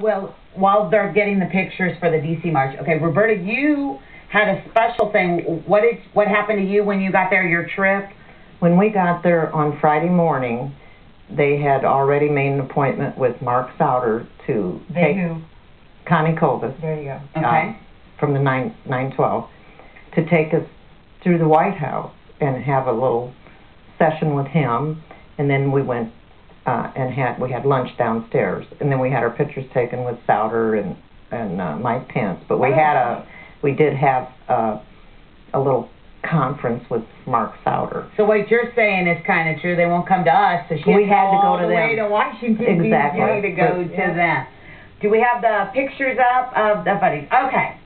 Well, while they're getting the pictures for the DC March, okay, Roberta, you had a special thing. What happened to you when you got there, your trip? When we got there on Friday morning, they had already made an appointment with Mark Souter to take Connie Covis. There you go. Okay. From the 912 to take us through the White House and have a little session with him, and then we went and we had lunch downstairs, and then we had our pictures taken with Souter and Mike Pence. But we did have a little conference with Mark Souter. So what you're saying is kind of true. They won't come to us, so we had to go to them. Way to Washington D.C. to go to them. Do we have the pictures up of the buddies? Okay.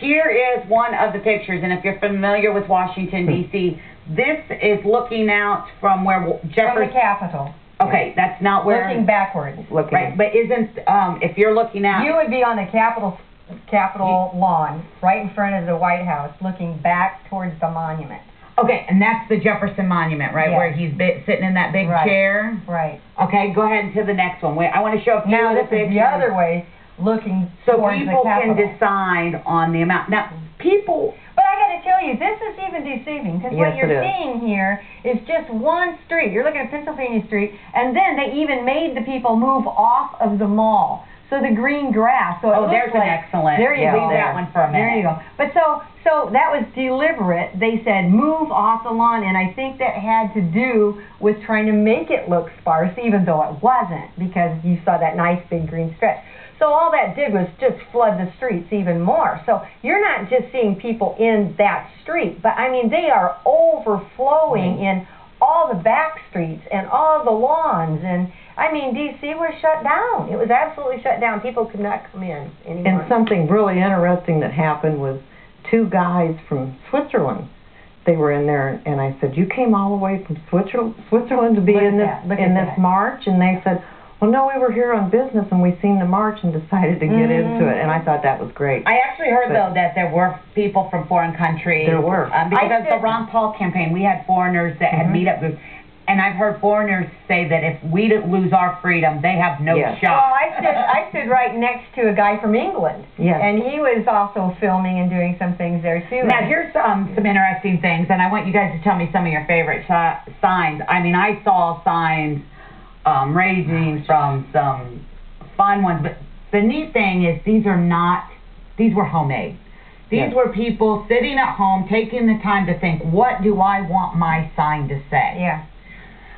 Here is one of the pictures, and if you're familiar with Washington D.C., this is looking out from where Jefferson. From the Capitol. Okay, that's not where. Looking backwards. Right, but isn't if you're looking out. You would be on the Capitol lawn, right in front of the White House, looking back towards the monument. Okay, and that's the Jefferson Monument, right, yes. where he's sitting in that big chair? Right. Okay, go ahead to the next one. I want to show a few now, of the this is the other way, looking towards the Capitol. So people can decide on the amount. Now, people... But I got to tell you, this is even deceiving, because what you're seeing here is just one street. You're looking at Pennsylvania Street, and then they even made the people move off of the mall. So the green grass. So there's an excellent. There you go. Leave that one for a minute. There you go. But so that was deliberate. They said move off the lawn, and I think that had to do with trying to make it look sparse, even though it wasn't, because you saw that nice big green stretch. So all that did was just flood the streets even more. So you're not just seeing people in that street, but I mean they are overflowing in all the back streets and all the lawns, and I mean, D.C. was shut down. It was absolutely shut down. People could not come in anymore. And something really interesting that happened was two guys from Switzerland. They were in there, and I said, "You came all the way from Switzerland to be in this march?" And they said, "Well, no, we were here on business, and we seen the march and decided to get into it." And I thought that was great. I actually heard, though, that there were people from foreign countries. There were. Because of the Ron Paul campaign, we had foreigners that had meetup groups. And I've heard foreigners say that if we lose our freedom, they have no shot. Well, I stood right next to a guy from England. Yes. And he was also filming and doing some things there, too. Now, here's some interesting things, and I want you guys to tell me some of your favorite signs. I mean, I saw signs ranging from some fun ones, but the neat thing is these were homemade. These were people sitting at home, taking the time to think, what do I want my sign to say? Yeah.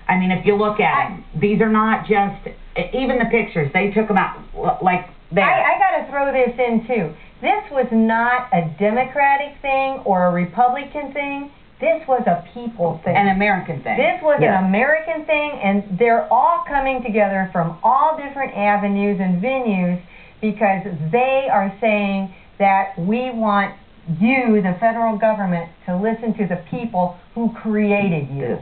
I mean, if you look at it, these are not just, even the pictures, they took them out like there. I got to throw this in, too. This was not a Democratic thing or a Republican thing. This was a people thing. An American thing. This was an American thing, and they're all coming together from all different avenues and venues because they are saying that we want you, the federal government, to listen to the people who created you.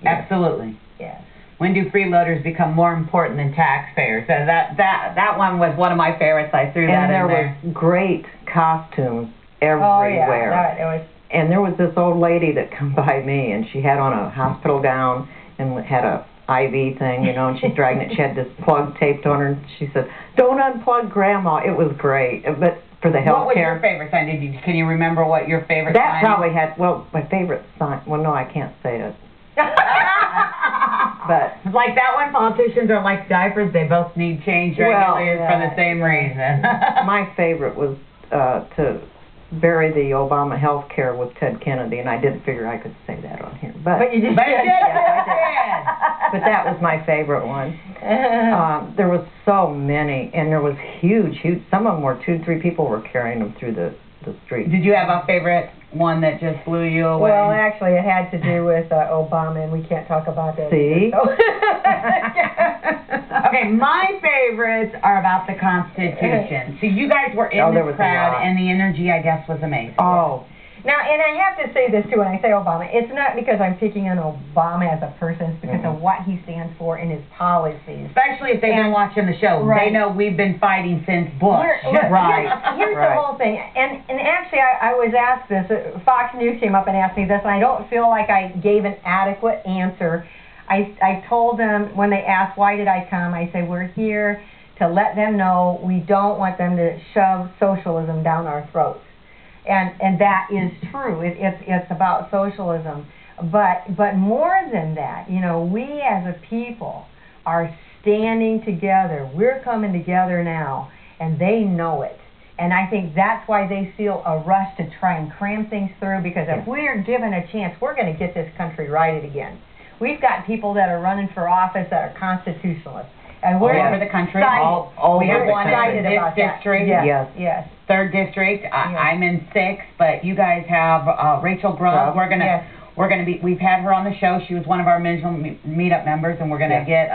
Absolutely. Yes. When do freeloaders become more important than taxpayers? So that one was one of my favorites. I threw that in there. And there was great costumes everywhere. Oh, yeah. It was. And there was this old lady that come by me, and she had on a hospital gown and had a IV thing, you know, and she's dragging it. She had this plug taped on her, and she said, "Don't unplug Grandma." It was great, but for the health care. What was your favorite sign? Can you remember what your favorite sign? That probably had, well, my favorite sign, well, no, I can't say it. But like that one, politicians are like diapers, they both need change regularly for the same reason. My favorite was to bury the Obama health care with Ted Kennedy, and I didn't figure I could say that on here. But you did. But that was my favorite one. There was so many, and there was huge. Some of them were 2 to 3 people were carrying them through the street. Did you have a favorite one that just blew you away? Well, actually, it had to do with Obama, and we can't talk about that. See? Okay, my favorites are about the Constitution. So you guys were in the crowd, and the energy, I guess, was amazing. Oh. Now, and I have to say this, too, when I say Obama, it's not because I'm picking on Obama as a person, it's because of what he stands for and his policies. Especially if they've been watching the show. They know we've been fighting since Bush. Here's the whole thing. And actually, I was asked this. Fox News came up and asked me this, and I don't feel like I gave an adequate answer. I told them, when they asked, why did I come, I said, we're here to let them know we don't want them to shove socialism down our throats. And that is true. It's about socialism. But more than that, you know, we as a people are standing together. We're coming together now, and they know it. And I think that's why they feel a rush to try and cram things through, because if we're given a chance, we're going to get this country righted again. We've got people that are running for office that are constitutionalists. And we're all over the country. We have one in this district. Yes. 3rd district. I'm in 6th, but you guys have Rachel Grubb. We're gonna be. We've had her on the show. She was one of our initial meetup members, and we're gonna get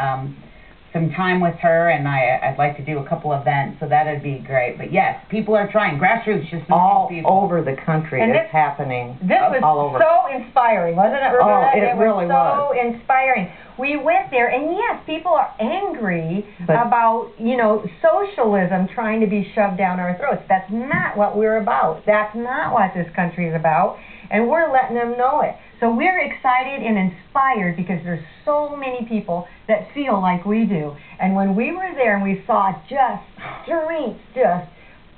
some time with her. And I'd like to do a couple events, so that'd be great. But yes, people are trying. Grassroots, just all people. over the country. And it's happening. This was all over. so inspiring, wasn't it, Roberta? Oh, it really was so inspiring. We went there, and yes, people are angry about, you know, socialism trying to be shoved down our throats. That's not what we're about. That's not what this country is about, and we're letting them know it. So we're excited and inspired because there's so many people that feel like we do. And when we were there and we saw just streets just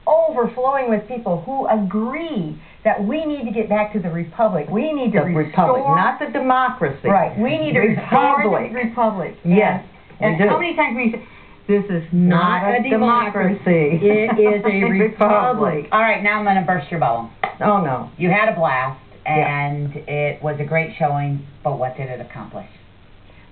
overflowing with people who agree that we need to get back to the republic. We need to restore... republic, not the democracy. Right. We need to restore the republic. Yes. And how many times we say, this is not a democracy. It is a republic. All right, now I'm going to burst your bubble. Oh, no. You had a blast, and it was a great showing, but what did it accomplish?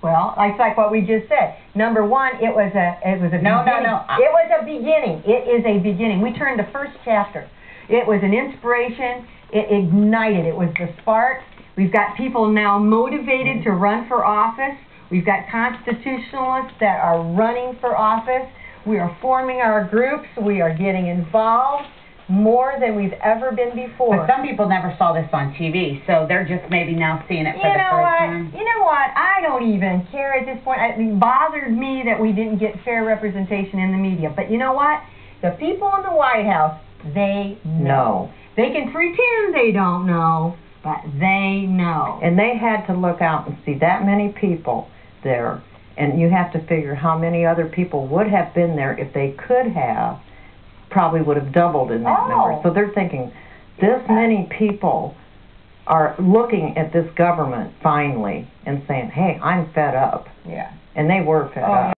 Well, it's like what we just said. Number one, it was a beginning. No. It was a beginning. It is a beginning. We turned the first chapter. It was an inspiration. It ignited. It was the spark. We've got people now motivated to run for office. We've got constitutionalists that are running for office. We are forming our groups. We are getting involved more than we've ever been before. But some people never saw this on TV, so they're just maybe now seeing it for the first time. You know what? I don't even care at this point. It bothered me that we didn't get fair representation in the media. But you know what? The people in the White House, they know. They can pretend they don't know, but they know. And they had to look out and see that many people there. And you have to figure how many other people would have been there if they could have. Probably would have doubled in that number. So they're thinking, this many people are looking at this government finally and saying, hey, I'm fed up. Yeah. And they were fed up.